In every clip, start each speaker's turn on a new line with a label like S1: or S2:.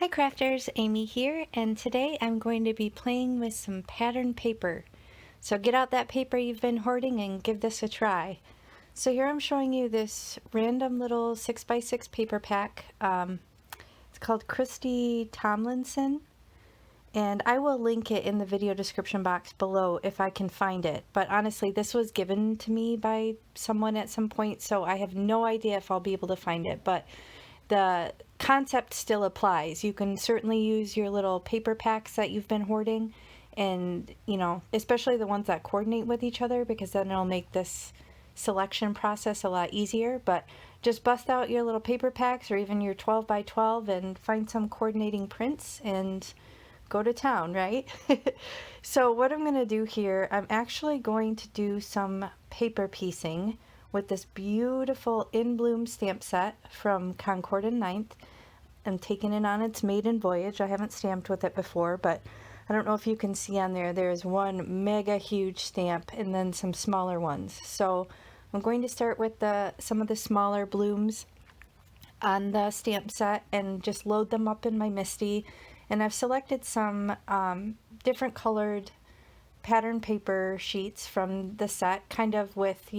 S1: Hi crafters, Amy here, and today I'm going to be playing with some pattern paper. So get out that paper you've been hoarding and give this a try. So here I'm showing you this random little 6x6 paper pack. It's called Christy Tomlinson, and I will link it in the video description box below if I can find it. But honestly, this was given to me by someone at some point, so I have no idea if I'll be able to find it, but the concept still applies. You can certainly use your little paper packs that you've been hoarding, and especially the ones that coordinate with each other, because then it'll make this selection process a lot easier. But just bust out your little paper packs or even your 12 by 12 and find some coordinating prints and go to town, right? So what I'm going to do here, I'm actually going to do some paper piecing with this beautiful In Bloom stamp set from Concord and Ninth. I'm taking it on its maiden voyage. I haven't stamped with it before, but I don't know if you can see on there, there's one mega huge stamp and then some smaller ones. So I'm going to start with some of the smaller blooms on the stamp set and just load them up in my MISTI. And I've selected some different colored pattern paper sheets from the set, kind of with,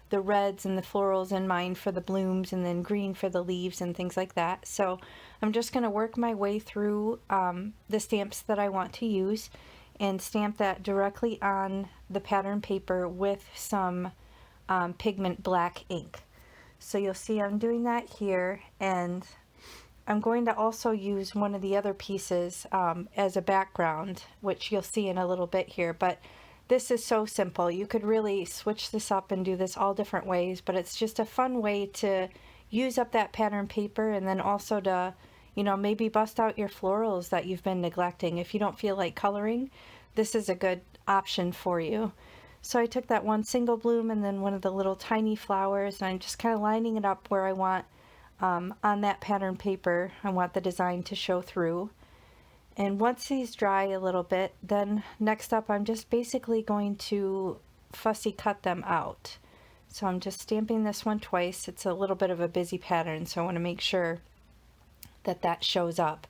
S1: the reds and the florals in mind for the blooms, and then green for the leaves and things like that. So I'm just going to work my way through the stamps that I want to use and stamp that directly on the pattern paper with some pigment black ink. So you'll see I'm doing that here, and I'm going to also use one of the other pieces as a background, which you'll see in a little bit here. But this is so simple. You could really switch this up and do this all different ways, but it's just a fun way to use up that pattern paper, and then also to, maybe bust out your florals that you've been neglecting. If you don't feel like coloring, this is a good option for you. So I took that one single bloom and then one of the little tiny flowers, and I'm just kind of lining it up where I want on that pattern paper. I want the design to show through. And once these dry a little bit, then next up I'm just basically going to fussy cut them out. So I'm just stamping this one twice. It's a little bit of a busy pattern, so I want to make sure that that shows up.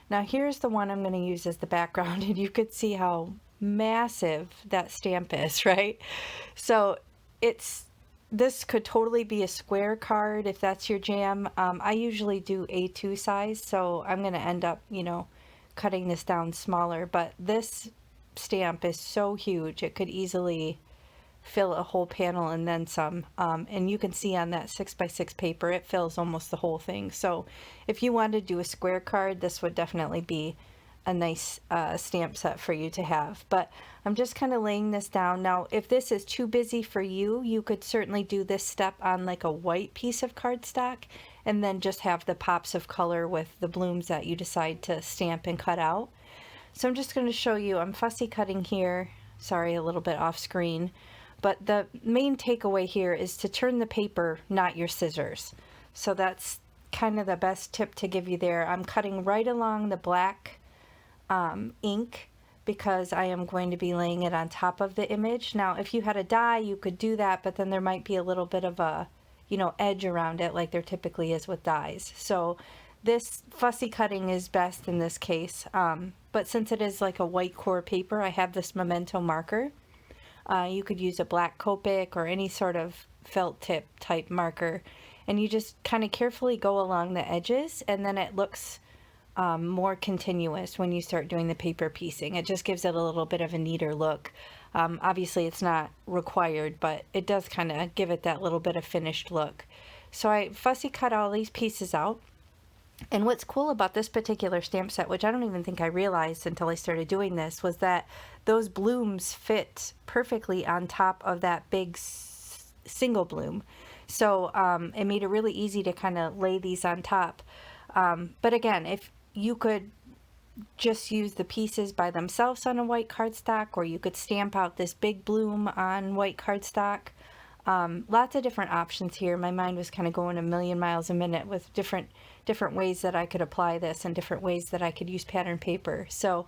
S1: Now here's the one I'm going to use as the background, and you could see how massive that stamp is, right? So this could totally be a square card if that's your jam. I usually do A2 size, so I'm going to end up, cutting this down smaller, but this stamp is so huge it could easily fill a whole panel and then some, and you can see on that 6x6 paper it fills almost the whole thing. So if you wanted to do a square card, this would definitely be a nice stamp set for you to have. But I'm just kind of laying this down. Now if this is too busy for you, you could certainly do this step on like a white piece of cardstock and then just have the pops of color with the blooms that you decide to stamp and cut out. So I'm just going to show you, I'm fussy cutting here, sorry, a little bit off screen, but the main takeaway here is to turn the paper, not your scissors. So that's kind of the best tip to give you there. I'm cutting right along the black ink because I am going to be laying it on top of the image. Now if you had a die you could do that, but then there might be a little bit of a edge around it like there typically is with dies. So this fussy cutting is best in this case, but since it is like a white core paper, I have this memento marker. You could use a black Copic or any sort of felt tip type marker, and you just kind of carefully go along the edges, and then it looks more continuous when you start doing the paper piecing. It just gives it a little bit of a neater look. Obviously it's not required, but it does kind of give it that little bit of finished look. So I fussy cut all these pieces out. And what's cool about this particular stamp set, which I don't even think I realized until I started doing this, was that those blooms fit perfectly on top of that big single bloom. So it made it really easy to kind of lay these on top. But again, if you could just use the pieces by themselves on a white cardstock, or you could stamp out this big bloom on white cardstock. Lots of different options here. My mind was kind of going a million miles a minute with different ways that I could apply this and different ways that I could use pattern paper. So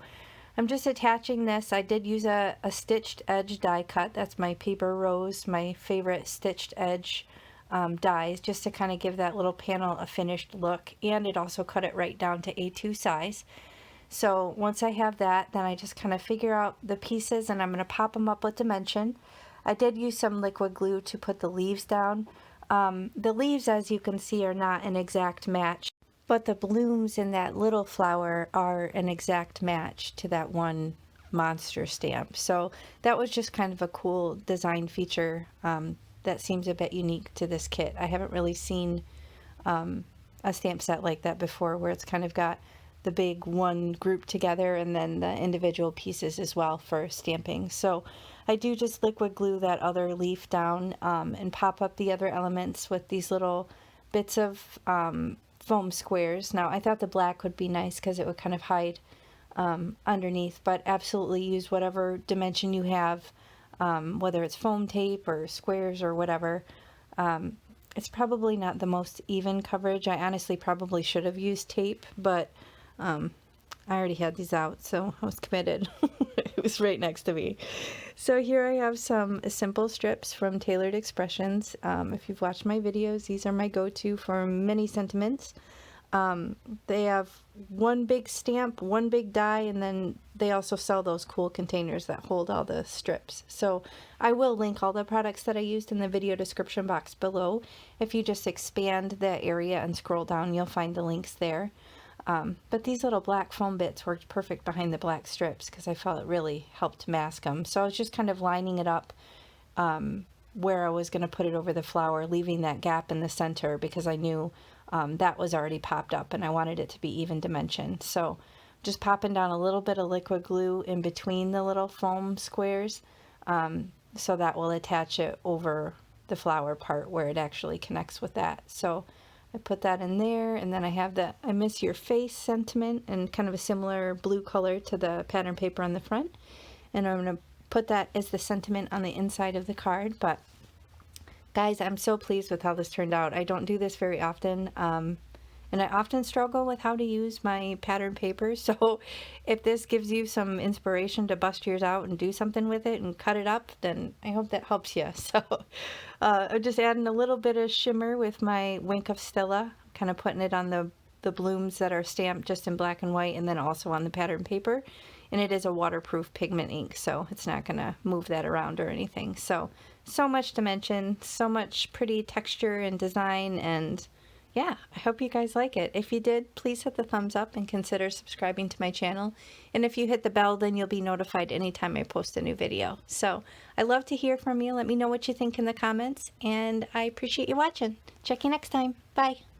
S1: I'm just attaching this. I did use a stitched edge die cut. That's my Paper Rose, my favorite stitched edge dies just to kind of give that little panel a finished look, and it also cut it right down to A2 size. So once I have that, then I just kind of figure out the pieces, and I'm going to pop them up with dimension. I did use some liquid glue to put the leaves down. The leaves, as you can see, are not an exact match, but the blooms in that little flower are an exact match to that one monster stamp. So that was just kind of a cool design feature that seems a bit unique to this kit. I haven't really seen a stamp set like that before, where it's kind of got the big one group together and then the individual pieces as well for stamping. So I do just liquid glue that other leaf down and pop up the other elements with these little bits of foam squares. Now I thought the black would be nice because it would kind of hide underneath, but absolutely use whatever dimension you have, whether it's foam tape or squares or whatever. It's probably not the most even coverage. I honestly probably should have used tape, but I already had these out, so I was committed. It was right next to me. So here I have some simple strips from Tailored Expressions. If you've watched my videos, these are my go-to for many sentiments. They have one big stamp, one big die, and then they also sell those cool containers that hold all the strips. So I will link all the products that I used in the video description box below. If you just expand that area and scroll down, you'll find the links there. But these little black foam bits worked perfect behind the black strips because I felt it really helped mask them. So I was just kind of lining it up where I was going to put it over the flower, leaving that gap in the center because I knew that was already popped up and I wanted it to be even dimension. So just popping down a little bit of liquid glue in between the little foam squares so that will attach it over the flower part where it actually connects with that. So I put that in there, and then I have the I Miss Your Face sentiment and kind of a similar blue color to the pattern paper on the front. And I'm going to put that as the sentiment on the inside of the card. But guys, I'm so pleased with how this turned out. I don't do this very often, and I often struggle with how to use my pattern paper. So if this gives you some inspiration to bust yours out and do something with it and cut it up, then I hope that helps you. So I'm just adding a little bit of shimmer with my Wink of Stella, kind of putting it on the blooms that are stamped just in black and white, and then also on the pattern paper. And it is a waterproof pigment ink, so it's not going to move that around or anything. So much dimension, so much pretty texture and design, and yeah, I hope you guys like it. If you did, please hit the thumbs up and consider subscribing to my channel. And if you hit the bell, then you'll be notified anytime I post a new video. So I love to hear from you. Let me know what you think in the comments, and I appreciate you watching. Check you next time. Bye.